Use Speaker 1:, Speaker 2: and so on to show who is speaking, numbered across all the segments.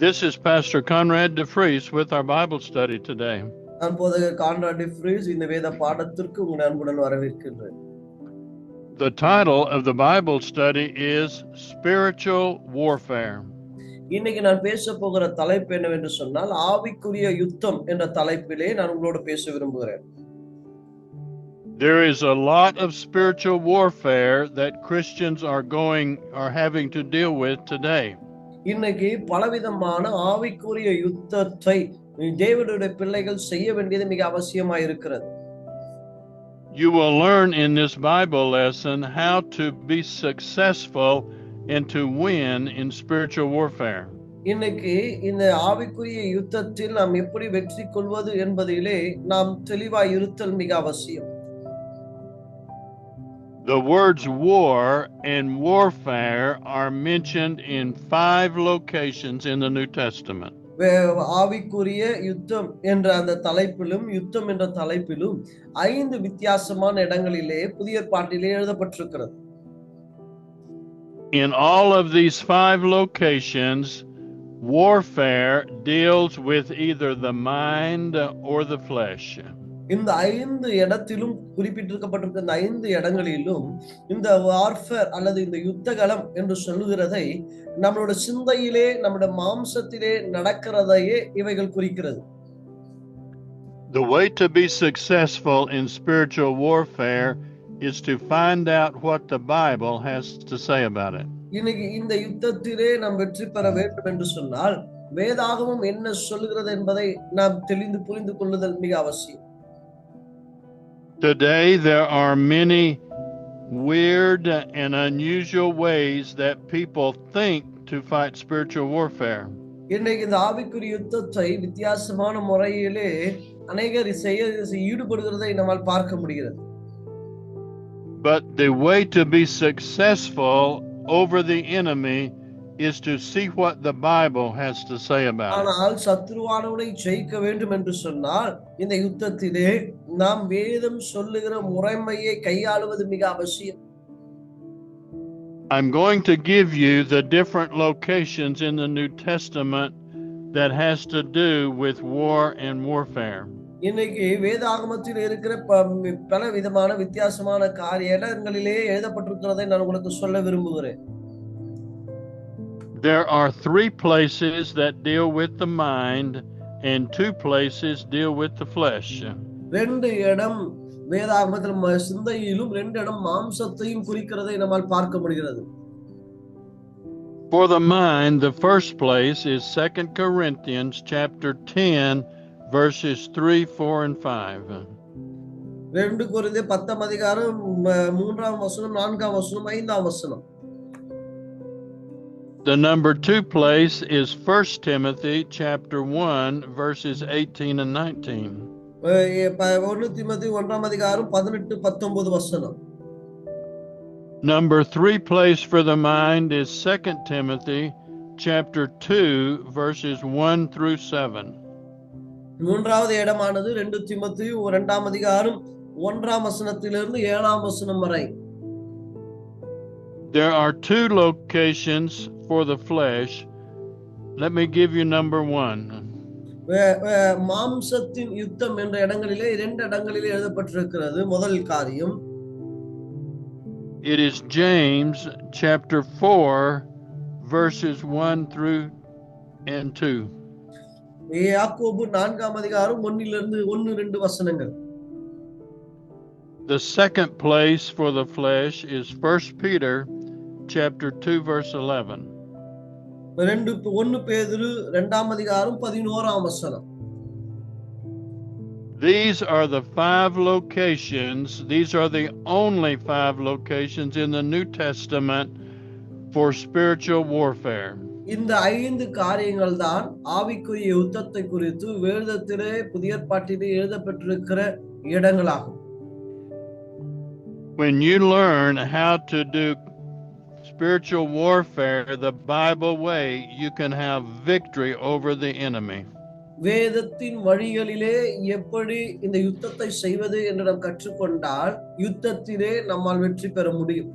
Speaker 1: This is Pastor Conrad DeFries with our Bible study today.
Speaker 2: நான் போதகர் Conrad D freeze இந்த வேத பாடத்திற்கு உங்களை அன்புடன் வரவேற்கின்றேன்.
Speaker 1: The title of the Bible study is Spiritual Warfare.
Speaker 2: இன்னைக்கு நான் பேச போகிற தலைப்பு என்னவென்று சொன்னால் ஆவிக்குரிய யுத்தம் என்ற தலைப்பிலே நான் உங்களோடு பேச விரும்புகிறேன்.
Speaker 1: There is a lot of spiritual warfare that Christians are having to deal with today.
Speaker 2: இன்னைக்கு பலவிதமான ஆவிக்குரிய யுத்தத்தை தேவனுடைய பிள்ளைகள் செய்ய வேண்டியது மிக அவசியமாய் இருக்கிறது.
Speaker 1: You will learn in this Bible lesson how to be successful and to win in spiritual warfare.
Speaker 2: இன்னைக்கு இந்த ஆவிக்குரிய யுத்தத்தில் நாம் எப்படி வெற்றி கொள்வது என்பதிலே நாம் தெளிவாய் இருத்தல் மிக அவசியம்.
Speaker 1: The words war and warfare are mentioned in 5 locations in the New Testament.
Speaker 2: ஆவிக்குரிய யுத்தம் என்ற அந்த தலைப்பிலும் யுத்தம் என்ற தலைப்பிலும் 5 வித்தியாசமான இடங்களிலே புதிய ஏற்பாட்டிலே எழுதப்பட்டிருக்கிறது.
Speaker 1: In all of these 5 locations, warfare deals with either the mind or the flesh.
Speaker 2: இந்த 5 இடத்திலும் குறிப்பிட்டிருக்கப்பட்டிருக்கிற இந்த 5 இடங்களிலும் இந்த வார்ஃபேர் அல்லது இந்த யுத்தகலம் என்று சொல்லுகிறதை நம்மளோட சிந்தையிலே நம்முடைய மாம்சத்திலே நடக்கிறதையே இவைகள் குறிக்கிறது.
Speaker 1: The way to be successful in spiritual warfare is to find out what the Bible has to say about it.
Speaker 2: இன்னைக்கு இந்த யுத்தத்திலே நாம் வெற்றி பெற வேண்டும் என்று சொன்னால் வேதாகமம் என்ன சொல்லுகிறது என்பதை நாம் தெளிந்து புரிந்து கொள்ளுதல் மிக அவசியம்.
Speaker 1: Today there are many weird and unusual ways that people think to fight spiritual warfare.
Speaker 2: இன்னைக்கு இந்த ஆவிக்குரிய யுத்தத்தை வித்தியாசமான முறையிலே அநேகர் ஈடுபடுகிறதை நம்மால் பார்க்க முடிகிறது.
Speaker 1: But the way to be successful over the enemy is to see what the Bible has to say about it.
Speaker 2: ஆனால் சத்துருவானவனை ஜெயிக்க வேண்டும் என்று சொன்னால் இந்த யுத்தத்திலே நாம் வேதம் சொல்லுகிற முறைமையை கையாளுவது மிக அவசியம்.
Speaker 1: I'm going to give you the different locations in the New Testament that has to do with war and warfare.
Speaker 2: இன்னைக்கு வேதாகமத்தில் இருக்கிற பல விதமான வித்தியாசமான இடங்களிலே எழுதப்பட்டிருக்கிறதை நான் உங்களுக்கு சொல்ல விரும்புகிறேன்.
Speaker 1: There are 3 places that deal with the mind and 2 places deal with the flesh.
Speaker 2: 2 இடம் வேதாகமத்தில் சிந்தையிலும் 2 இடம் மாம்சத்தையும் குறிக்கிறதை நம்மால் பார்க்க முடிகிறது.
Speaker 1: For the mind, the first place is 2 Corinthians chapter 10 verses 3, 4 and 5.
Speaker 2: 2 கொரிந்தியர் 10 அதிகாரம் 3ஆம் வசனம் 4ஆம் வசனம் 5ஆம் வசனம்.
Speaker 1: The number 2 place is 1 Timothy chapter 1 verses 18 and 19.
Speaker 2: 1 தீமோத்தேயு 1ஆம் அதிகாரம் 18 19 வசனம்.
Speaker 1: Number 3 place for the mind is 2 Timothy chapter 2 verses 1 through 7.
Speaker 2: மூன்றாவது இடமானது 2 தீமோத்தேயு 2ஆம் அதிகாரம் 1ஆம் வசனத்திலிருந்து 7ஆம் வசனம் வரை.
Speaker 1: There are 2 locations for the flesh. Let me give you number 1.
Speaker 2: மாம்சத்தின் யுத்தம் என்ற இடங்களிலே 2 இடங்களிலே எழுதப்பட்டிருக்கிறது. முதல் காரியம்
Speaker 1: It is James chapter 4 verses 1 through and 2.
Speaker 2: யாக்கோபு 4ஆம் அதிகாரம் 1லிருந்து 1 2 வசனங்கள்.
Speaker 1: The second place for the flesh is 1 Peter chapter 2 verse 11.
Speaker 2: 1 பேதுரு 2ஆம் அதிகாரம் 11ஆம் வசனம்.
Speaker 1: These are the 5 locations. These are the only 5 locations in the New Testament for spiritual warfare.
Speaker 2: இந்த 5 காரியங்கள் தான் ஆவிக்குரிய யுத்தத்தை குறித்து வேதத்திலே புதிய ஏற்பாட்டிலே எழுதப்பட்டிருக்கிற இடங்களாகும்.
Speaker 1: When you learn how to do spiritual warfare the Bible way, you can have victory over the enemy.
Speaker 2: வேதத்தின் வழிகளிலே எப்படி இந்த யுத்தத்தை செய்வது என்று நாம் கற்றுக்கொண்டால் யுத்தத்திலே நம்மால் வெற்றி பெற முடியும்.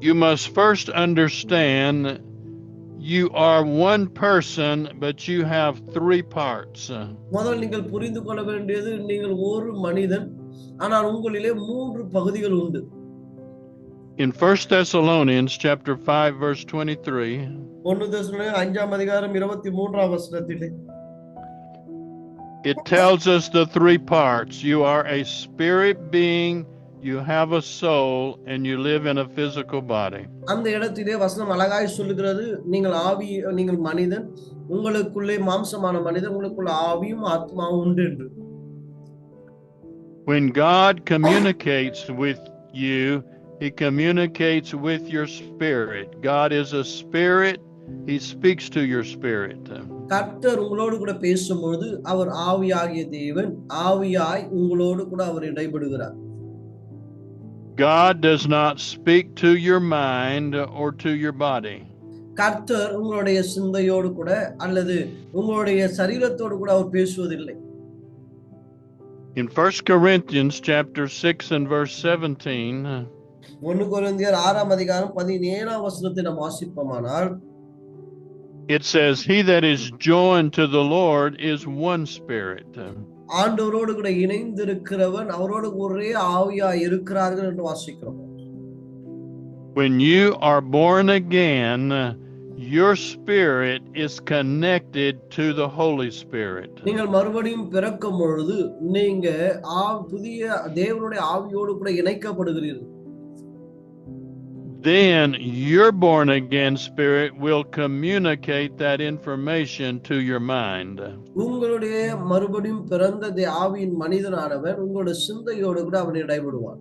Speaker 1: You must first understand You are one person, but you have three parts.
Speaker 2: முதல் நீங்கள் புரிந்து கொள்ள வேண்டியது, நீங்கள் ஒரு மனிதன், ஆனால் உங்களிலே 3 பகுதிகள் உண்டு.
Speaker 1: In 1 Thessalonians chapter 5 verse 23,
Speaker 2: 1 தெசலோனியர் 5ஆம் அதிகாரம் 23ஆம் வசனத்திலே
Speaker 1: it tells us the three parts. You are a spirit being, you have a soul, and you live in a physical body.
Speaker 2: அந்த இடத்திலே வசனம் அழகாய் சொல்லுகிறது, நீங்கள் மனிதன், உங்களுக்குள்ளே மாம்சமான மனிதன், உங்களுக்குள்ள ஆவியும் ஆத்மாவும் உண்டு என்று.
Speaker 1: When God communicates with you, he communicates with your spirit. God is a spirit. He speaks to your spirit.
Speaker 2: கர்த்தர் உங்களோடு கூட பேசும்போது அவர் ஆவியாகிய தேவன், ஆவியாய் உங்களோடு கூட அவர் இடைபடுகிறார்.
Speaker 1: God does not speak to your mind or to your body.
Speaker 2: கர்த்தர் உங்களுடைய சிந்தையோடு கூட அல்லது உங்களுடைய சரீரத்தோடு கூட அவர் பேசுவதில்லை.
Speaker 1: In 1 Corinthians chapter 6 and verse 17,
Speaker 2: 1 கொரிந்தியர் 6ஆம் அதிகாரம் 17ஆம் வசனத்தை நாம் வாசிப்போமானால்,
Speaker 1: it says, he that is joined to the Lord is one spirit.
Speaker 2: ஆண்டவரோடு கூட இணைந்திருக்கிறவன் அவரோடு ஒரே ஆவியாய் இருக்கிறார்கள் என்று வாசிக்கிறோம்.
Speaker 1: When you are born again, your spirit is connected to the Holy Spirit.
Speaker 2: நீங்கள் மறுபடியும் பிறக்கும் பொழுது நீங்க புதிய தேவனுடைய ஆவியோடு கூட இணைக்கப்படுகிறீர்கள்.
Speaker 1: Then your born again spirit will communicate that information to your mind.
Speaker 2: உங்களுடைய மறுபடியும் பிறந்த ஆவியின் மனிதனானவன் உங்களுடைய சிந்தையோடு கூட அவன் இடைபடுவான்.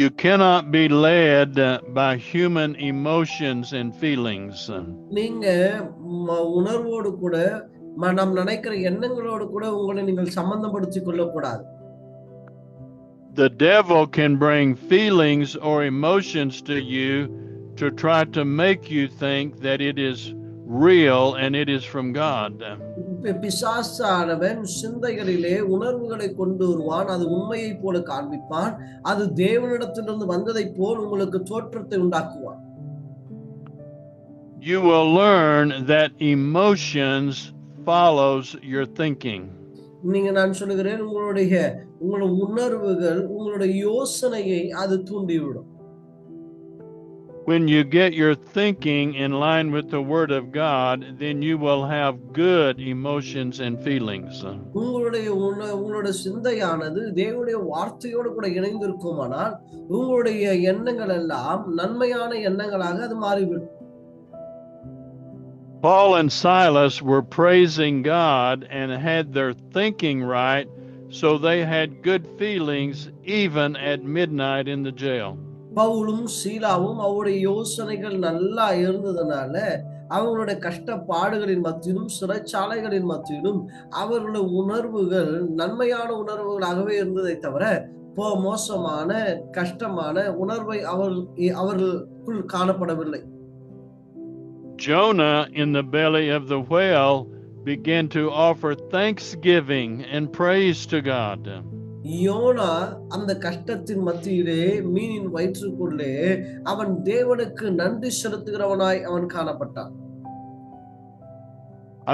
Speaker 1: You cannot be led by human emotions and feelings.
Speaker 2: நீங்க உணர்வோடு கூட நாம் நினைக்கிற எண்ணங்களோடு கூட உங்களை நீங்கள் சம்பந்தப்படுத்திக் கொள்ளக்கூடாது.
Speaker 1: The devil can bring feelings or emotions to you to try to make you think that it is real and it is from God.
Speaker 2: பிசாசானவன் சிந்தைகளிலே உணர்வுகளை கொண்டு வருவான், அது உண்மையை போல காண்பிப்பான், அது தேவனிடத்திலிருந்து வந்ததை போல் உங்களுக்கு தோற்றத்தை உண்டாக்குவான்.
Speaker 1: You will learn that emotions follows your thinking.
Speaker 2: நான் சொல்லுகிறேன், உங்களுடைய உணர்வுகள் உங்களுடைய யோசனையை அது தூண்டிவிடும்.
Speaker 1: When you get your thinking in line with the Word of God, then you will have good emotions and feelings.
Speaker 2: உங்களுடைய சிந்தையானது தேவனுடைய வார்த்தையோடு கூட இணைந்திருக்குமானால் உங்களுடைய எண்ணங்கள் எல்லாம் நன்மையான எண்ணங்களாக அது மாறிவிடும்.
Speaker 1: Paul and Silas were praising God and had their thinking right, so they had good feelings even at midnight in the jail.
Speaker 2: பவுலும் சீலாவும் அவருடைய யோசனைகள் நல்லா இருந்ததுனால அவங்களுடைய கஷ்டப்பாடுகளின் மத்தியிலும் சிறைச்சாலைகளின் மத்தியிலும் அவர்களுடைய உணர்வுகள் நன்மையான உணர்வுகளாகவே இருந்ததை தவிர மோசமான கஷ்டமான உணர்வை அவர்களுக்குள் காணப்படவில்லை.
Speaker 1: Jonah in the belly of the whale began to offer thanksgiving and praise to God.
Speaker 2: Jonah அந்த கஷ்டத்தின் மத்தியிலே மீனின் வயிற்றுக்குள்ளே அவன் தேவனுக்கு நன்றி செலுத்துகிறவனாய் அவன் காணப்பட்டான்.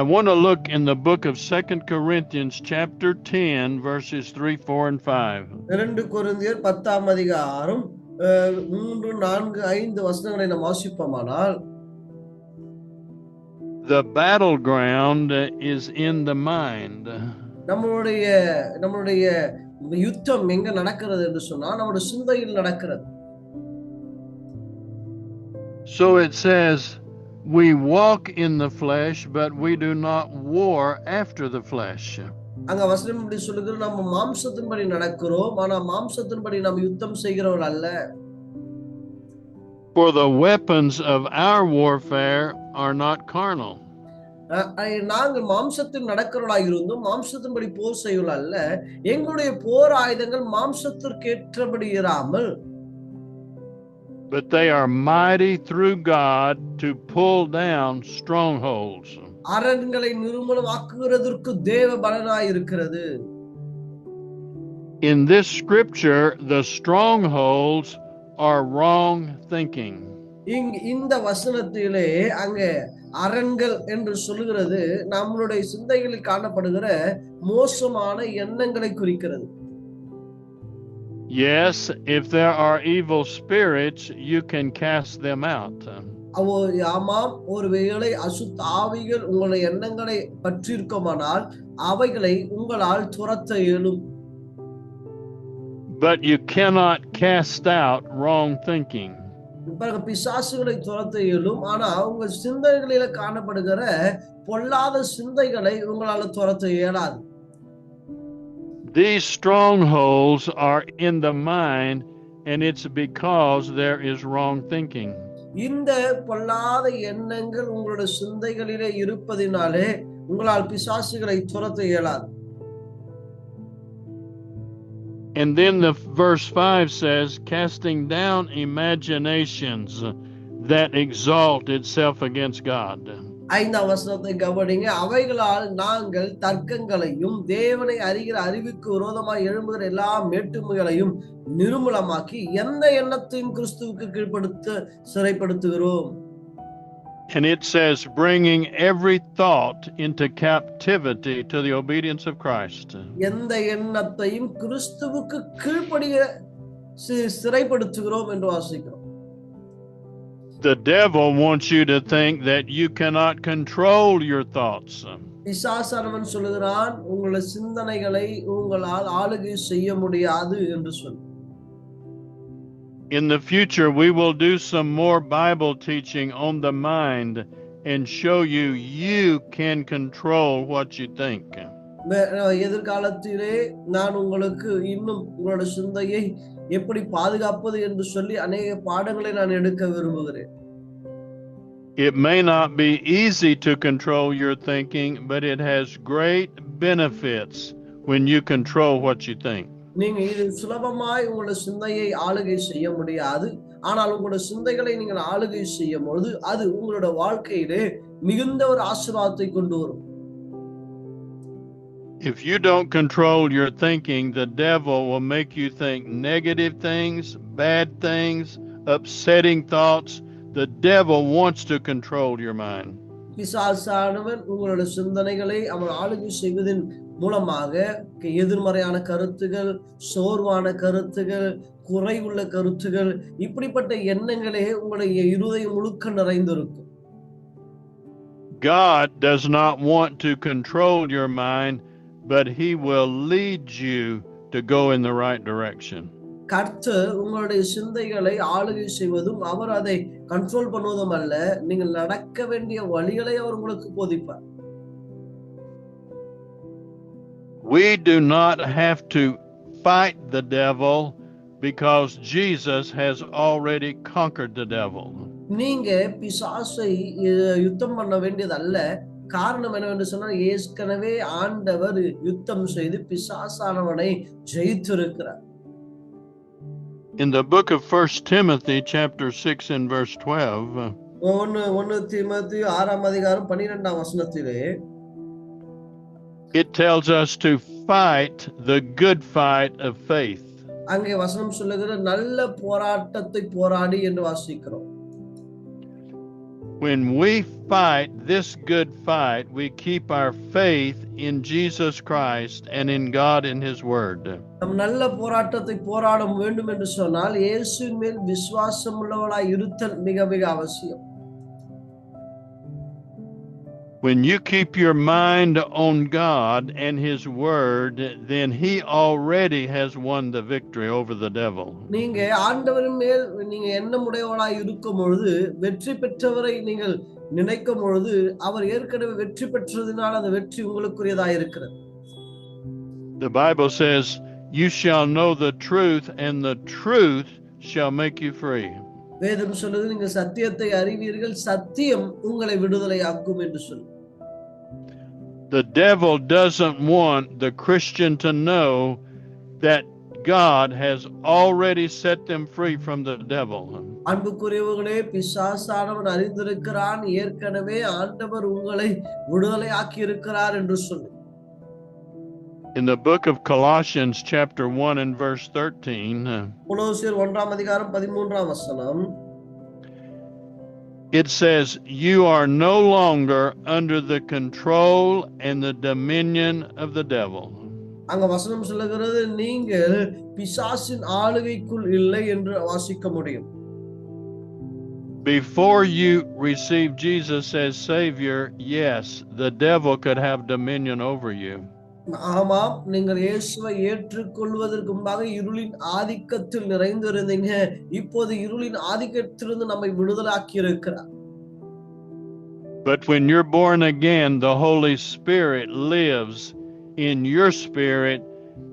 Speaker 1: I want to look in the book of 2 Corinthians chapter 10 verses 3, 4 and 5.
Speaker 2: 2 கொரிந்தியர் 10ஆம் அதிகாரம் 3, 4, 5 வசனங்களை நாம் வாசிப்போமானால்,
Speaker 1: the battleground is in the mind.
Speaker 2: நம்மளுடைய யுத்தம் எங்க நடக்கிறது என்று சொன்னா நம்முடைய சிந்தையில் நடக்கிறது.
Speaker 1: So it says we walk in the flesh but we do not war after the flesh.
Speaker 2: அங்க வசனம் இப்படி சொல்லுகிறது, நம்ம மாம்சத்தின்படி நடக்கிறோம், ஆனா மாம்சத்தின்படி நாம் யுத்தம் செய்கிறவர்கள் அல்ல.
Speaker 1: For the weapons of our warfare are not carnal.
Speaker 2: நாங்கள் மாம்சத்தில் நடக்கிறவர்களாக இருந்தும் மாம்சத்தின்படி போர் செய்வர்கள் அல்ல. எங்களுடைய போர் ஆயுதங்கள் மாம்சத்திற்கு ஏற்றபடி இராமல்,
Speaker 1: but they are mighty through God to pull down strongholds.
Speaker 2: அரண்களை நிர்மூலமாக்குகிறதற்கு தேவ பலனாய் இருக்கிறது.
Speaker 1: In this scripture, the strongholds are wrong thinking.
Speaker 2: இந்த வசனத்திலே அங்க அரண்கள் என்று சொல்லுகிறது நம்மளுடைய சிந்தைகளில் காணப்படுகிற மோசமான எண்ணங்களை குறிக்கிறது.
Speaker 1: Yes, if there are evil spirits, you can cast them out.
Speaker 2: ஆமாம், ஒருவேளை அசுத்த ஆவிகள் உங்களுடைய எண்ணங்களை பற்றிருக்குமானால் அவைகளை உங்களால் துரத்த இயலும்.
Speaker 1: But you cannot cast out wrong thinking.
Speaker 2: பிசாசுகளை துரத்த இயலும், ஆனா உங்க சிந்தைகளில காணப்படுகிற பொல்லாத சிந்தைகளை உங்களால துரத்த இயலாது.
Speaker 1: These strongholds are in the mind, and it's because there is wrong thinking.
Speaker 2: இந்த பொல்லாத எண்ணங்கள் உங்களுடைய சிந்தைகளிலே இருப்பதினாலே உங்களால் பிசாசுகளை துரத்த இயலாது.
Speaker 1: And then the verse 5 says, casting down imaginations that exalt itself against God.
Speaker 2: 5ஆம் வசனத்தை கவனிங்க. அவைகளால் நாங்கள் தர்க்கங்களையும் தேவனை அறிகிற அறிவுக்கு விரோதமாய் எழும்புகிற எல்லா மேட்டுமைகளையும் நிர்மூலமாக்கி எந்த எண்ணத்தையும் கிறிஸ்துவுக்கு கீழ்ப்படுத்த சிறைப்படுத்துகிறோம்.
Speaker 1: And it says, bringing every thought into captivity to the obedience of Christ.
Speaker 2: எந்த எண்ணத்தையும் கிறிஸ்துவுக்கு கீழ்ப்படிய சிறைப்படுத்துகிறோம் என்று வாசிக்கிறோம்.
Speaker 1: The devil wants you to think that you cannot control your thoughts.
Speaker 2: பிசாசானவன் சொல்லுகிறான், உங்களுடைய சிந்தனைகளை உங்களால் ஆளுகை செய்ய முடியாது என்று சொல்லு.
Speaker 1: In the future, we will do some more Bible teaching on the mind and show you can control what you think.
Speaker 2: எதிர்காலத்திலே நான் உங்களுக்கு இன்னும் உங்களுடைய சிந்தையை எப்படி பாதுகாப்பது என்று சொல்லி அநேக பாடங்களை நான் எடுக்க விரும்புகிறேன்.
Speaker 1: It may not be easy to control your thinking, but it has great benefits when you control what you think.
Speaker 2: நீங்க இது சுலபமாய் உங்களுடைய சிந்தையை ஆளுகை செய்ய முடியாது, ஆனால் உங்களுடைய சிந்தைகளை நீங்கள் ஆளுகை செய்யும் பொழுது அது உங்களுடைய வாழ்க்கையிலே மிகுந்த ஒரு ஆசீர்வாதத்தை கொண்டு வரும்.
Speaker 1: If you don't control your thinking, the devil will make you think negative things, bad things, upsetting thoughts. The devil wants to control your mind.
Speaker 2: பிசாசானவன் உங்களுடைய சிந்தனைகளை அவன் ஆளுகை செய்வதன் மூலமாக எதிர்மறையான கருத்துகள், சோர்வான கருத்துகள், குறைவுள்ள கருத்துகள், இப்படிப்பட்ட எண்ணங்களே உங்களுடைய இருதயம் முழுக்க நிறைந்திருக்கும்.
Speaker 1: God does not want to control your mind, but he will lead you to go in the right direction.
Speaker 2: கர்த்தர் உங்களுடைய சிந்தைகளை ஆளுகை செய்வதும் அவர் அதை கண்ட்ரோல் பண்ணுவதும் அல்ல, நீங்கள் நடக்க வேண்டிய வழிகளை அவர் உங்களுக்கு போதிப்பார்.
Speaker 1: We do not have to fight the devil because Jesus has already conquered the devil.
Speaker 2: நீங்க பிசாசை யுத்தம் பண்ண வேண்டியது அல்ல. காரணம் என்னவென்று சொன்னால், ஏற்கனவே ஆண்டவர் யுத்தம் செய்து பிசாசானவனை ஜெயித்திருக்கிறார்.
Speaker 1: In the book of 1 Timothy chapter 6 and verse 12,
Speaker 2: 1 தீமோத்தேயு 6ஆம் அதிகாரம் 12ஆம் வசனத்திலே
Speaker 1: it tells us to fight the good fight of faith.
Speaker 2: அங்கே வசனம் சொல்லுகிற நல்ல போராட்டத்தை போராடி என்று வாசிக்கிறோம்.
Speaker 1: When we fight this good fight, we keep our faith in Jesus Christ and in God and His Word.
Speaker 2: நாம் நல்ல போராட்டத்தை போராட வேண்டும் என்று சொன்னால் இயேசுவின் மேல் விசுவாசம் உள்ளவளாய் இருத்தல் மிக மிக அவசியம்.
Speaker 1: When you keep your mind on God and His Word, then He already has won the victory over the devil.
Speaker 2: நீங்க ஆண்டவரின் மேல் நீங்க எண்ணமுடையவளாய் இருக்கும் பொழுது, வெற்றி பெற்றவரை நீங்கள் நினைக்கும் பொழுது, அவர் ஏற்கனவே வெற்றி பெற்றதினால் அந்த வெற்றி உங்களுக்குரியதாக இருக்கிறது.
Speaker 1: The Bible says, "You shall know the truth, and the truth shall make you free."
Speaker 2: வேதம் சொல்லுது, நீங்க சத்தியத்தை அறிவீர்கள், சத்தியம் உங்களை விடுதலையாக்கும் என்று சொல்லு.
Speaker 1: The devil doesn't want the Christian to know that God has already set them free from the devil.
Speaker 2: அன்புக்குரியவர்களே, பிசாசானவன் அறிந்திருக்கிறான், ஏற்கனவே ஆண்டவர் உங்களை விடுதலையாக்கி இருக்கிறார் என்று சொல்லு.
Speaker 1: In the book of Colossians chapter 1 and verse 13,
Speaker 2: கொலோசியர் 1ஆம் அதிகாரம் 13ஆம் வசனம்,
Speaker 1: it says, you are no longer under the control and the dominion of the devil.
Speaker 2: அங்க வசனம் சொல்லுகிறது நீங்கள் பிசாசின் ஆளுகைக்குள் இல்லை என்று வாசிக்க முடியும்.
Speaker 1: Before you receive Jesus as Savior, yes, the devil could have dominion over you.
Speaker 2: ஆமாம், நீங்கள் இயேசுவை ஏற்றுக்கொள்வதற்கு முன்பாக இருளின் ஆதிக்கத்தில் நிறைந்திருந்தீங்க. இப்போது இருளின் ஆதிக்கத்திலிருந்து நம்மை விடுதலாக்கி இருக்கிறார்.
Speaker 1: But when you're born again, the Holy Spirit lives in your spirit,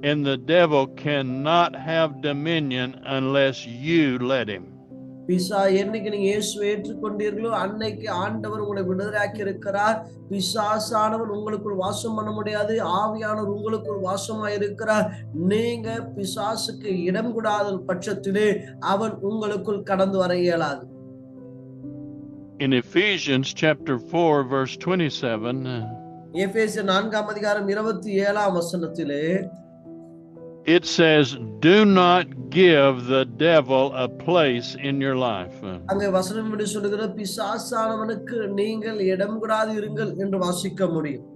Speaker 1: and the devil cannot have dominion unless you let him.
Speaker 2: என்னைக்கு நீங்க இயேசுவை ஏற்றுக்கொண்டீர்களோ அன்னைக்கு ஆண்டவர் உங்களை விடுதலையாக்கி இருக்கிறார். பிசாசானவன் உங்களுக்குள் வாசம் பண்ண முடியாது. ஆவியானவர் உங்களுக்குள் வாசமாய் இருக்கிறார். நீங்க பிசாசுக்கு இடம் கொடாத பட்சத்திலே அவன் உங்களுக்குள் கடந்து வர இயலாது.
Speaker 1: In Ephesians chapter 4 verse 27,
Speaker 2: எபேசியர் 4ஆம் அதிகாரம் 27ஆம் வசனத்திலே
Speaker 1: it says, do not give the devil a place in your life.
Speaker 2: அங்கே வசனம் இப்படி சொல்லுகிறது, பிசாசானவனுக்கு நீங்கள் இடம் கொடாது இருங்கள் என்று வாசிக்க முடியும்.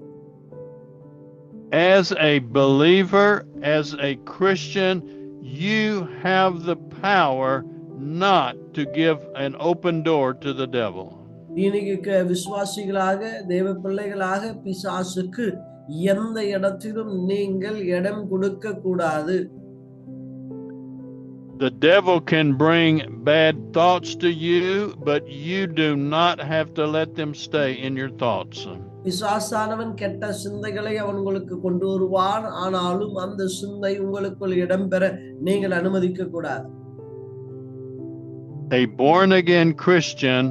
Speaker 1: As a believer, as a Christian, you have the power not to give an open door to the devil.
Speaker 2: இன்னைக்கு விசுவாசிகளாக தேவ பிள்ளைகளாக பிசாசுக்கு எந்த இடத்திலும் நீங்கள் இடம் கொடுக்க கூடாது.
Speaker 1: The devil can bring bad thoughts to you, but you do not have to let them stay in your thoughts.
Speaker 2: பிசாசானவன் கெட்ட சிந்தைகளை அவன் உங்களுக்கு கொண்டு வருவான். ஆனாலும் அந்த சிந்தை உங்களுக்குள் இடம்பெற நீங்கள் அனுமதிக்க கூடாது.
Speaker 1: A born again Christian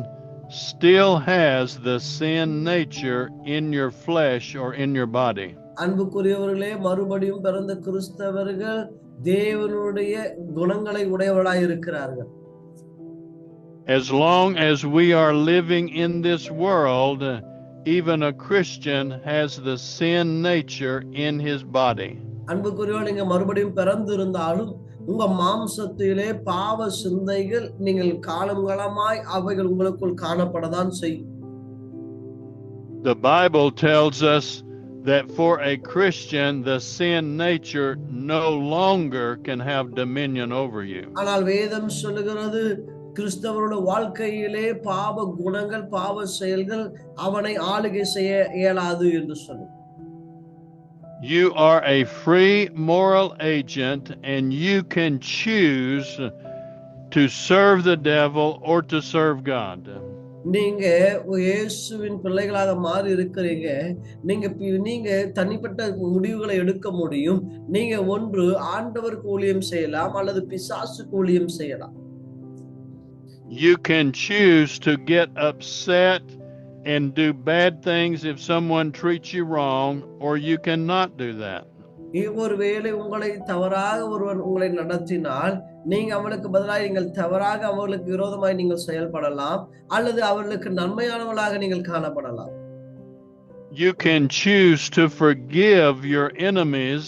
Speaker 1: still has the sin nature in your flesh or in your body.
Speaker 2: அன்புக்குரியவர்களே, மறுபடியும் பிறந்த கிறிஸ்தவர்கள் தேவனுடைய குணங்களை உடையவர்களாய் இருக்கிறார்கள்.
Speaker 1: As long as we are living in this world, even a Christian has the sin nature in his body.
Speaker 2: அன்புக்குரியவர்களே, நீங்க மறுபடியும் பிறந்திருந்தாலும் உங்க மாம்சத்திலே பாவ சிந்தைகள் நீங்கள் காலங்காலமாய் அவைகள் உங்களுக்குள் காணப்படதான் செய்யும்.
Speaker 1: The Bible tells us that for a Christian the sin nature no longer can have dominion over you.
Speaker 2: ஆனால் வேதம் சொல்லுகிறது, கிறிஸ்தவருடைய வாழ்க்கையிலே பாவ குணங்கள் பாவ செயல்கள் அவனை ஆளுகை செய்ய இயலாது என்று சொல்லும்.
Speaker 1: You are a free moral agent and you can choose to serve the devil or to serve God.
Speaker 2: நீங்க இயேசுவின் பிள்ளைகளாக மாறி இருக்கிறீங்க. நீங்க தனிப்பட்ட முடிவுகளை எடுக்க முடியும். நீங்க ஒன்று ஆண்டவருக்கு ஊழியம் செய்யலாம் அல்லது பிசாசுக்கு ஊழியம் செய்யலாம்.
Speaker 1: You can choose to get upset and do bad things if someone treats you wrong, or you cannot do that.
Speaker 2: ஒருவேளை உங்களை தவறாக ஒருவன் உங்களை நடத்தினால் நீங்க அவனுக்கு பதிலாக நீங்கள் தவறாக அவர்களுக்கு விரோதமாய் நீங்கள் செயல்படலாம் அல்லது அவர்களுக்கு நன்மையானவர்களாக நீங்கள் காணப்படலாம்.
Speaker 1: You can choose to forgive your enemies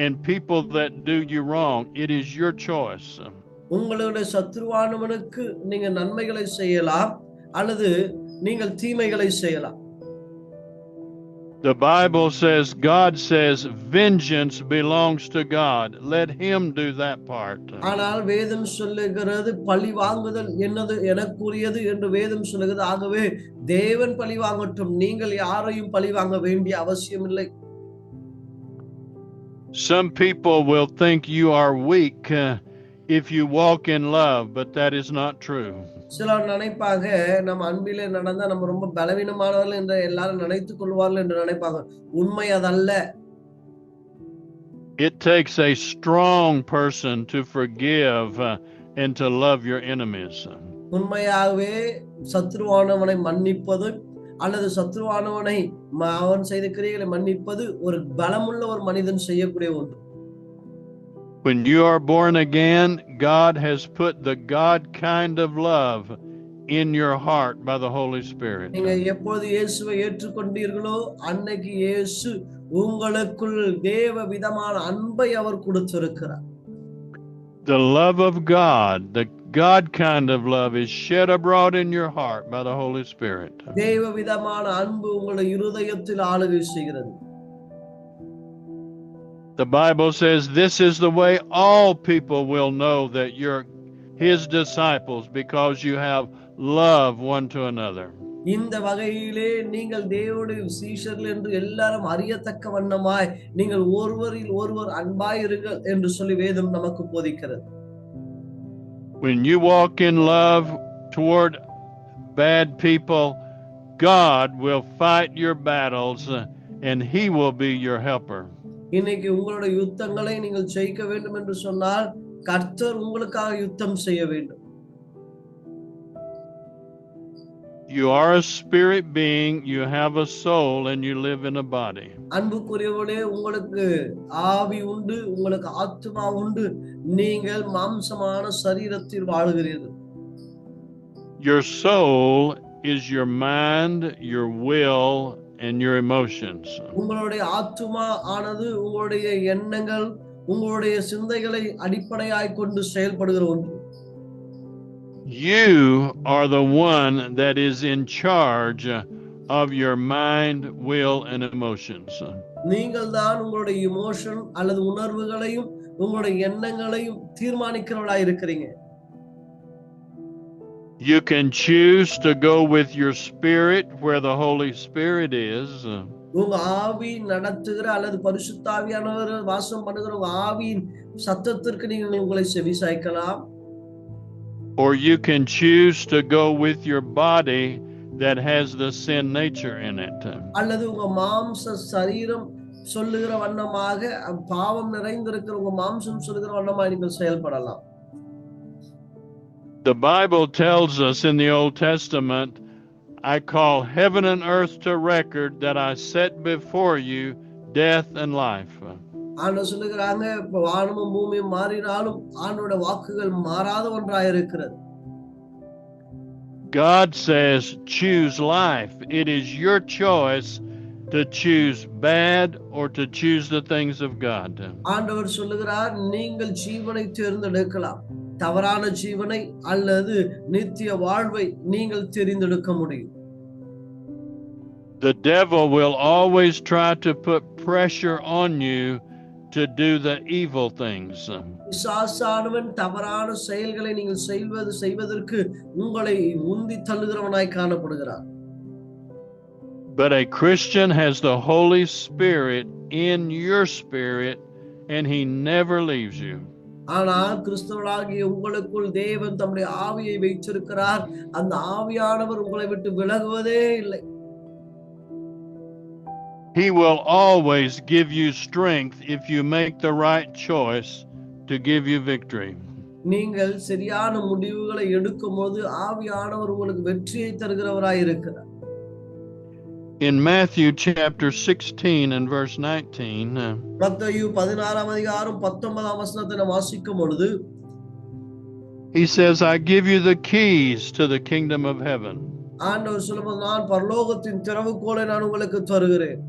Speaker 1: and people that do you wrong. It is your choice.
Speaker 2: உங்களுடைய சத்துருவானவனுக்கு நீங்க நன்மைகளை செய்யலாம் அல்லது நீங்கள் தீமைகளை செய்யலாம்.
Speaker 1: The Bible says, God says, vengeance belongs to God. Let him do that part.
Speaker 2: ஆனால் வேதம் சொல்லுகிறது பழி வாங்குதல் என்னது எனக்குரியது என்று வேதம் சொல்லுகிறது. ஆகவே தேவன் பழி வாங்கட்டும், நீங்கள் யாரையும் பழி வாங்க வேண்டிய அவசியம் இல்லை.
Speaker 1: Some people will think you are weak if you walk in love, but that is not true.
Speaker 2: சிலர் நினைப்பாங்க நம்ம அன்பிலே நடந்தா நம்ம ரொம்ப பலவீனமானவர்கள் என்று எல்லாரும் நினைத்துக் கொள்வார்கள் என்று நினைப்பாங்க. உண்மை அதல்ல.
Speaker 1: It takes a strong person to forgive and to love your enemies.
Speaker 2: உண்மையாகவே சத்ருவானவனை மன்னிப்பது அல்லது சத்ருவானவனை அவன் செய்த கிரியைகளை மன்னிப்பது ஒரு பலமுள்ள ஒரு மனிதன் செய்யக்கூடிய ஒன்று.
Speaker 1: When you are born again, God has put the God kind of love in your heart by the Holy Spirit.
Speaker 2: நீங்க எப்பொழுது இயேசுவை ஏற்றுக்கொண்டீர்களோ அன்னைக்கு இயேசு உங்களுக்குள் தேவ விதமான அன்பை அவர் கொடுத்திருக்கிறார்.
Speaker 1: The love of God, the God kind of love, is shed abroad in your heart by the Holy Spirit.
Speaker 2: தேவ விதமான அன்பு உங்களுடைய இருதயத்தில் ஆளுகை செய்கிறது.
Speaker 1: The Bible says this is the way all people will know that you're His disciples, because you have love one to another.
Speaker 2: இந்த வகையிலே நீங்கள் தேவனுடைய சீஷர்கள் என்று எல்லாரும் அறியத்தக்க வண்ணமாய் நீங்கள் ஒருவரில் ஒருவர் அன்பாயிருங்கள் என்று சொல்லி வேதம் நமக்கு போதிக்கிறது.
Speaker 1: When you walk in love toward bad people, God will fight your battles and He will be your helper.
Speaker 2: இன்னைக்கு உங்களுடைய யுத்தங்களை நீங்கள் ஜெயிக்க வேண்டும் என்று சொன்னால் கர்த்தர் உங்களுக்காக யுத்தம் செய்ய வேண்டும்.
Speaker 1: You are a spirit being, you have a soul, and you live in a body.
Speaker 2: அன்புக்குரியவனே, உங்களுக்கு ஆவி உண்டு, உங்களுக்கு ஆத்துமா உண்டு, நீங்கள் மாம்சமான சரீரத்தில் வாழுகிறீர்கள்.
Speaker 1: Your soul is your mind, your will, and your emotions.
Speaker 2: உங்களுடைய ஆத்துமா ஆனது உங்களுடைய எண்ணங்கள், உங்களுடைய சிந்தைகளை அடிப்படையாய் கொண்டு செயல்படுகிற ஒன்று.
Speaker 1: You are the one that is in charge of your mind, will, and emotions.
Speaker 2: நீங்கள் தான் உங்களுடைய எமோஷன் அல்லது உணர்வுகளையும் உங்களுடைய எண்ணங்களையும் தீர்மானிக்கிறவளாய் இருக்கிறீங்க.
Speaker 1: You can choose to go with your spirit where the Holy Spirit is.
Speaker 2: உங்க ஆவி நடத்துகிற அல்லது பரிசுத்த ஆவியானவர் வாசம் பண்ணுகிற உங்க ஆவியின் சத்தத்திற்கு நீங்கள் உங்களை செவிசாய்க்கலாம்.
Speaker 1: Or you can choose to go with your body that has the sin nature in it.
Speaker 2: அல்லது உங்க மாம்ச சரீரம் சொல்லுகிற வண்ணமாக, பாவம் நிறைந்திருக்கிற உங்க மாம்சம் சொல்லுகிற வண்ணமாக நீங்கள் செயல்படலாம்.
Speaker 1: The Bible tells us in the Old Testament, I call heaven and earth to record that I set before you death and life.
Speaker 2: ஆண்டவர் சொல்லுகிறாங்க, இப்ப வானமும் பூமியும் மாறினாலும் ஆண்டோட வாக்குகள் மாறாத ஒன்றாய் இருக்கிறது.
Speaker 1: God says, choose life. It is your choice to choose bad or to choose the things of God.
Speaker 2: ஆண்டவர் சொல்லுகிறார், நீங்கள் ஜீவனை தேர்ந்தெடுக்கலாம். தவறான ஜீவனை அல்லது நித்திய வாழ்வை நீங்கள் தெரிந்தெடுக்க முடியும்.
Speaker 1: The devil will always try to put pressure on you to do the evil things.
Speaker 2: பிசாசானவன் தவறான செயல்களை நீங்கள் செய்வதற்கு உங்களை உந்தி தள்ளுகிறவனாய் காணப்படுகிறார்.
Speaker 1: But a Christian has the Holy Spirit in your spirit and He never leaves you.
Speaker 2: ஆனால் கிறிஸ்தவர்களாகிய உங்களுக்குள் தேவன் தம்முடைய ஆவியை வைத்திருக்கிறார். அந்த ஆவியானவர் உங்களை விட்டு விலகுவதே இல்லை.
Speaker 1: He will always give you strength if you make the right choice to give you victory.
Speaker 2: நீங்கள் சரியான முடிவுகளை எடுக்கும்போது ஆவியானவர் உங்களுக்கு வெற்றியை தருகிறவராய் இருக்கிறார்.
Speaker 1: In Matthew chapter 16 and verse 19,
Speaker 2: மத்தேயு 16ஆம் அதிகாரம் 19ஆம் வசனத்தை நாம் வாசிக்கும் பொழுது,
Speaker 1: He says, I give you the keys to the kingdom of heaven.
Speaker 2: ஆண்டவர் சொல்லும்போது, நான் பரலோகத்தின் திறவுகோலை நான் உங்களுக்கு தருகிறேன்.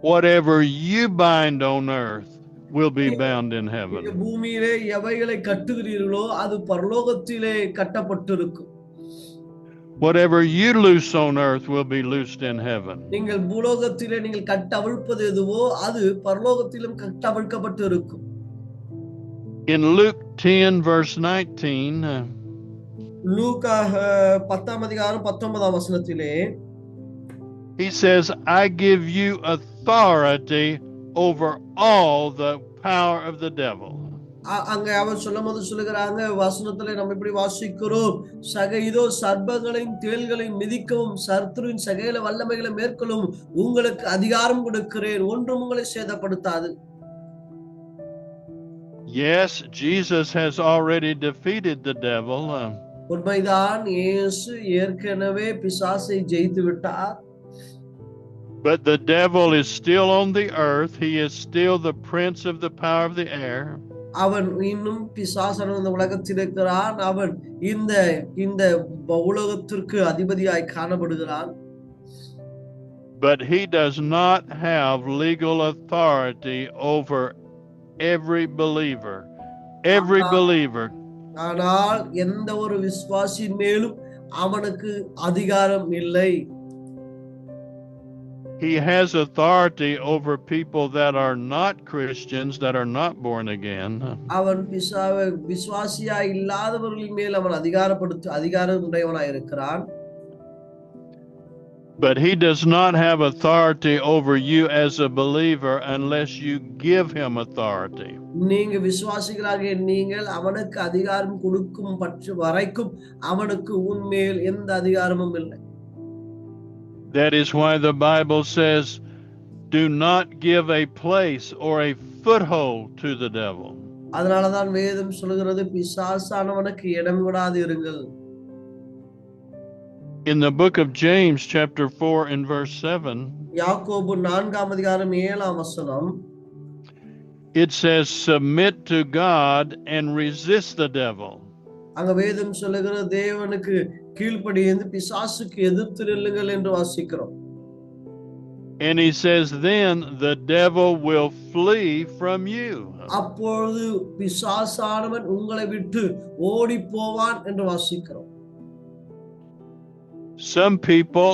Speaker 1: Whatever you bind on earth will be bound in heaven.
Speaker 2: பூமியிலே எவைகளை கட்டுகிறீர்களோ அது பரலோகத்திலே கட்டப்பட்டிருக்கும்.
Speaker 1: Whatever you loose on earth will be loosed in heaven.
Speaker 2: நீங்கள் பூலோகத்திலே நீங்கள் கட்டவிழ்ப்பது எதுவோ அது பரலோகத்திலும் கட்டவிழ்க்கப்பட்டு இருக்கும்.
Speaker 1: In Luke 10 verse 19,
Speaker 2: லூக்கா 10ஆம் அதிகாரம் 19ஆம் வசனத்திலே
Speaker 1: He says, I give you authority over all the power of the devil.
Speaker 2: அங்க அவர் சொல்லுகிறாங்க, வசனத்திலே நம்ம இப்படி வாசிக்கிறோம், இதோ சர்ப்பங்களையும் தேள்களையும் மிதிக்கவும் சத்துருவின் சகல வல்லமைகளை மேற்கொள்ளும் உங்களுக்கு அதிகாரம் கொடுக்கிறேன், ஒன்றும் உங்களை சேதப்படுத்தாது.
Speaker 1: Yes, Jesus has already defeated the devil.
Speaker 2: உண்மைதான், இயேசு ஏற்கனவே பிசாசை ஜெயித்து விட்டார்.
Speaker 1: But the devil is still on the earth. He is still the prince of the power of the air.
Speaker 2: அவன் இன்னும் பிசாசான இந்த உலகத்தில் இருக்கிறான். அவன் இந்த உலகத்திற்கு அதிபதியாய் காணப்படுகிறான்.
Speaker 1: But he does not have legal authority over every believer every believer.
Speaker 2: ஆனால் எந்த ஒரு விசுவாசியின் மேலும் அவனுக்கு அதிகாரம் இல்லை.
Speaker 1: He has authority over people that are not Christians, that are not born again.
Speaker 2: அவன் விசுவாசியா இல்லாதவர்களின் மேல் அவன் அதிகாரம் உடையவனாய் இருக்கிறான்.
Speaker 1: But he does not have authority over you as a believer unless you give him authority.
Speaker 2: நீங்க விசுவாசிகளாகிய நீங்கள் அவனுக்கு அதிகாரம் கொடுக்கும் வரைக்கும் அவனுக்கு உன்மேல் எந்த அதிகாரமும் இல்லை.
Speaker 1: That is why the Bible says, do not give a place or a foothold to the devil.
Speaker 2: அதனாலதான் வேதம் சொல்கிறது பிசாசானவனுக்கு இடம் விடாது இருங்கள்.
Speaker 1: In the book of James chapter 4 and verse 7,
Speaker 2: யாக்கோபு 4ஆம் அதிகாரம் 7ஆம் வசனம்,
Speaker 1: it says, submit to God and resist the devil.
Speaker 2: அங்க வேதம் சொல்லுகிறது தேவனுக்கு கீழ்ப்படிந்து பிசாசுக்கு எதிர்த்து நில்லுங்கள் என்று வாசிக்கிறோம்.
Speaker 1: And he says then the devil will flee from you.
Speaker 2: அப்பொழுது பிசாசானவன் உங்களை விட்டு ஓடி போவான் என்று வாசிக்கிறோம்.
Speaker 1: Some people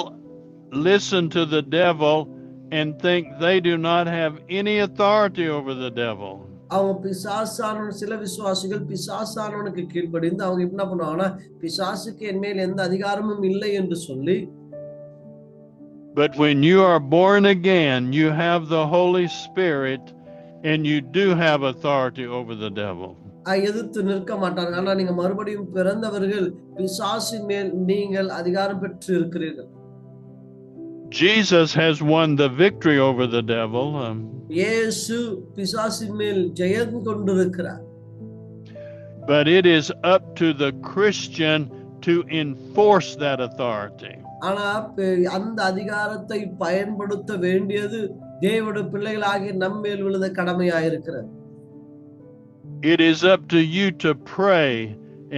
Speaker 1: listen to the devil and think they do not have any authority over the devil.
Speaker 2: அவங்க பிசாசானவன் சில விசுவாசிகள் பிசாசானவனுக்கு கீழ்ப்படிந்து அவங்க என்ன பண்ணுவாங்கன்னா பிசாசுக்கு என் மேல் எந்த அதிகாரமும் இல்லை என்று சொல்லி.
Speaker 1: But when you are born again, you have the Holy Spirit and you do have authority over the devil.
Speaker 2: எதிர்த்து நிற்க மாட்டார்கள். ஆனா நீங்க மறுபடியும் பிறந்தவர்கள் பிசாசின் மேல் நீங்கள் அதிகாரம் பெற்று இருக்கிறீர்கள்.
Speaker 1: Jesus has won the victory over the devil.
Speaker 2: இயேசு பிசாசின் மேல் ஜெயம் கொண்டிருக்கிறார்.
Speaker 1: But it is up to the Christian to enforce that authority.
Speaker 2: ஆனா அந்த அதிகாரத்தை பயன்படுத்த வேண்டியது தேவனுடைய பிள்ளைகளாகிய நம்மேல் விழுந்த கடமையாயிருக்கிறது.
Speaker 1: It is up to you to pray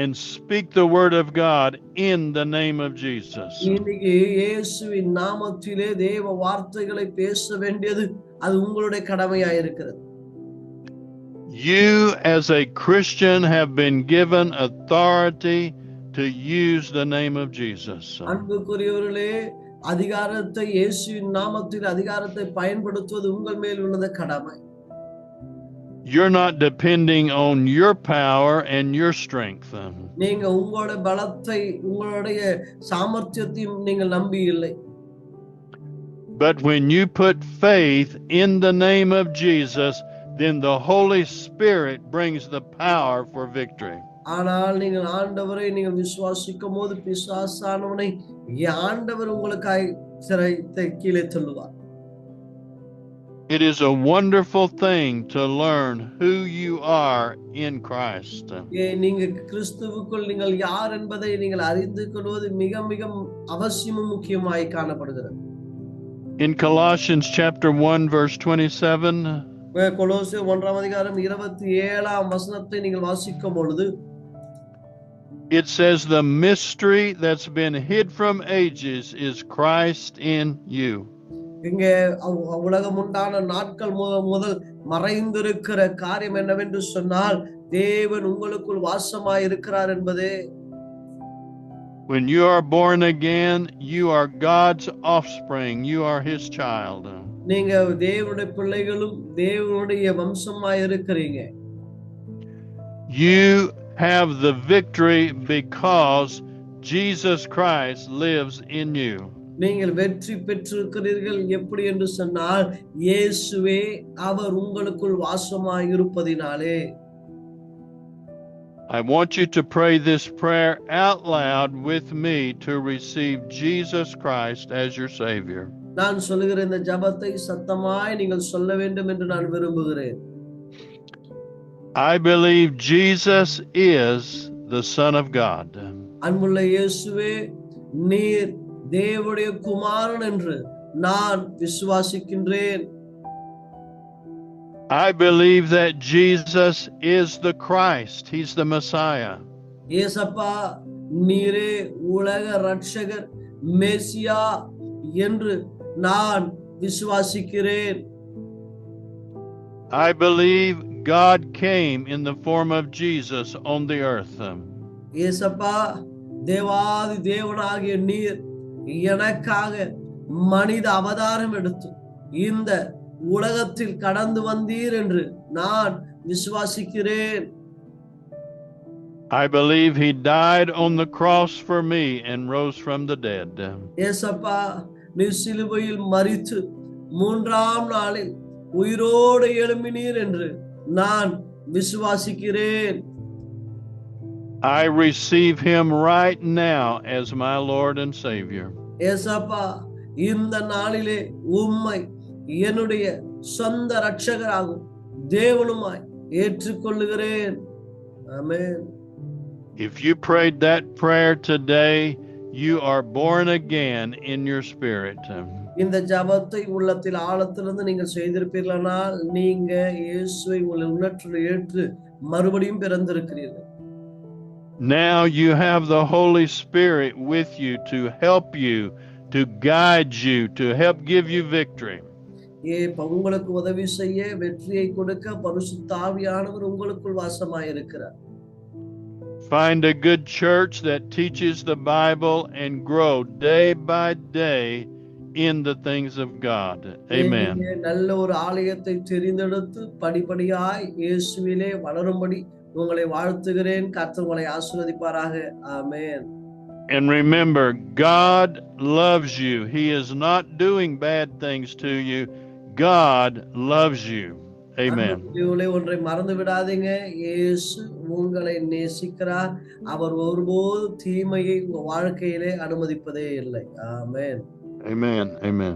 Speaker 1: and speak the word of God in the name of Jesus.
Speaker 2: இன்னைக்கு இயேசுவின் நாமத்திலே தேவ வார்த்தைகளை பேச வேண்டியது அது உங்களுடைய கடமையாயிருக்கிறது.
Speaker 1: You as a Christian have been given authority to use the name of Jesus.
Speaker 2: அன்புக்குரியவர்களே, அதிகாரத்தை இயேசுவின் நாமத்தில் அதிகாரத்தை பயன்படுத்துவது உங்கள் மேல் உள்ளது கடமை.
Speaker 1: You're not depending on your power and your strength.
Speaker 2: நீங்க உங்களுடைய பலத்தை உங்களுடைய சாமர்த்தியத்தையும் நீங்கள் நம்பி இல்லை.
Speaker 1: But when you put faith in the name of Jesus, then the Holy Spirit brings the power for victory.
Speaker 2: ஆனால் நீங்கள் ஆண்டவரை நீங்கள் விசுவாசிக்கும் போது பிசாசானவனை ஆண்டவர் உங்களுக்காய் சிறைத்தை கீழே தள்ளுவார்.
Speaker 1: It is a wonderful thing to learn who you are in Christ.
Speaker 2: நீங்க கிறிஸ்துவுக்குள் நீங்கள் யார் என்பதை நீங்கள் அறிந்து கொள்வது மிக மிக அவசியமும் முக்கியமாய் காணப்படுகிறது.
Speaker 1: In Colossians chapter 1 verse 27,
Speaker 2: கொலோசியர் 1ஆம் அதிகாரம் 27ஆம் வசனத்தை நீங்கள் வாசிக்கும் பொழுது
Speaker 1: it says the mystery that's been hid from ages is Christ in you.
Speaker 2: இங்கே உலகம் உண்டான நாட்கள் முதல் மறைந்திருக்கிற காரியம் என்னவென்று சொன்னால் தேவன் உங்களுக்குள் வாசமாய் இருக்கிறார் என்பதே.
Speaker 1: When you are born again, you are God's offspring. You are his child.
Speaker 2: நீங்க தேவனுடைய பிள்ளைகளும் தேவனுடைய வம்சமாய் இருக்கிறீங்க.
Speaker 1: You have the victory because Jesus Christ lives in you.
Speaker 2: நீங்கள் வெற்றி பெற்றிருக்கிறீர்கள் எப்படி என்று சொன்னால் இயேசுவே அவர் உங்களுக்குள் வாசமாய் இருப்பதினாலே.
Speaker 1: I want you to pray this prayer out loud with me to receive Jesus Christ as your Savior.
Speaker 2: நான் சொல்லுகிற இந்த ஜெபத்தை சத்தமாய் நீங்கள் சொல்ல வேண்டும் என்று நான் விரும்புகிறேன்.
Speaker 1: I believe Jesus is the Son of God.
Speaker 2: அன்புள்ள இயேசுவே, நீர் தேவனுடைய குமாரன் என்று நான் விசுவாசிக்கின்றேன்.
Speaker 1: I believe that Jesus is the Christ. He's the Messiah.
Speaker 2: இயேசப்பா, நீரே உலக ரட்சகர் மேசியா என்று நான் விசுவாசிக்கிறேன்.
Speaker 1: I believe God came in the form of Jesus on the earth.
Speaker 2: ஏசப்பா, தேவாதி தேவனாகிய நீர் எனக்காக மனித அவதாரம் எடுத்து இந்த உலகத்தில் கடந்து வந்தீர் என்று நான் விசுவாசிக்கிறேன்.
Speaker 1: I believe he died on the cross for me and rose from the dead.
Speaker 2: ஏசப்பா, நீ சிலுவையில் மரித்து மூன்றாம் நாளில் உயிரோடு எழும்பினீர் என்று நான் விசுவாசிக்கிறேன்.
Speaker 1: I receive him right now as my Lord and Savior.
Speaker 2: ஏசப்பா, இந்த நாளிலே உம்மை என்னுடைய சொந்த இரட்சகராகும் தேவனுமாய் ஏற்றுக்கொள்ளுகிறேன். ஆமென்.
Speaker 1: If you prayed that prayer today, you are born again in your spirit.
Speaker 2: இந்த ஜெபத்தை உள்ளத்தில் ஆழத்திலிருந்து நீங்கள் செய்திருப்பீர்களானால் நீங்க இயேசுவை உங்கள் உள்ளத்தில் ஏற்று மறுபடியும் பிறந்திருக்கிறீர்கள்.
Speaker 1: Now you have the Holy Spirit with you to help you, to guide you, to help give you victory.
Speaker 2: உங்களுக்கு உதவி செய்ய, வெற்றியை கொடுக்க பரிசுத்த ஆவியானவர் உங்களுக்குள் வாசமாய் இருக்கிறார்.
Speaker 1: Find a good church that teaches the Bible and grow day by day in the things of God. Amen.
Speaker 2: நல்ல ஒரு ஆலயத்தை தெரிந்தெடுத்து படிப்படியாய் இயேசுவிலே வளரும்படி உங்களை வாழ்த்துகிறேன். கர்த்தர் உங்களை ஆசீர்வதிப்பாராக. ஆமென்.
Speaker 1: And remember, God loves you. He is not doing bad things to you. God loves you. Amen.
Speaker 2: ஒன்றை மறந்து விடாதீங்க, இயேசு உங்களை நேசிக்கிறார். அவர் ஒருபோது தீமையை உங்க வாழ்க்கையிலே அனுமதிப்பதே இல்லை. ஆமென்.
Speaker 1: Amen. Amen.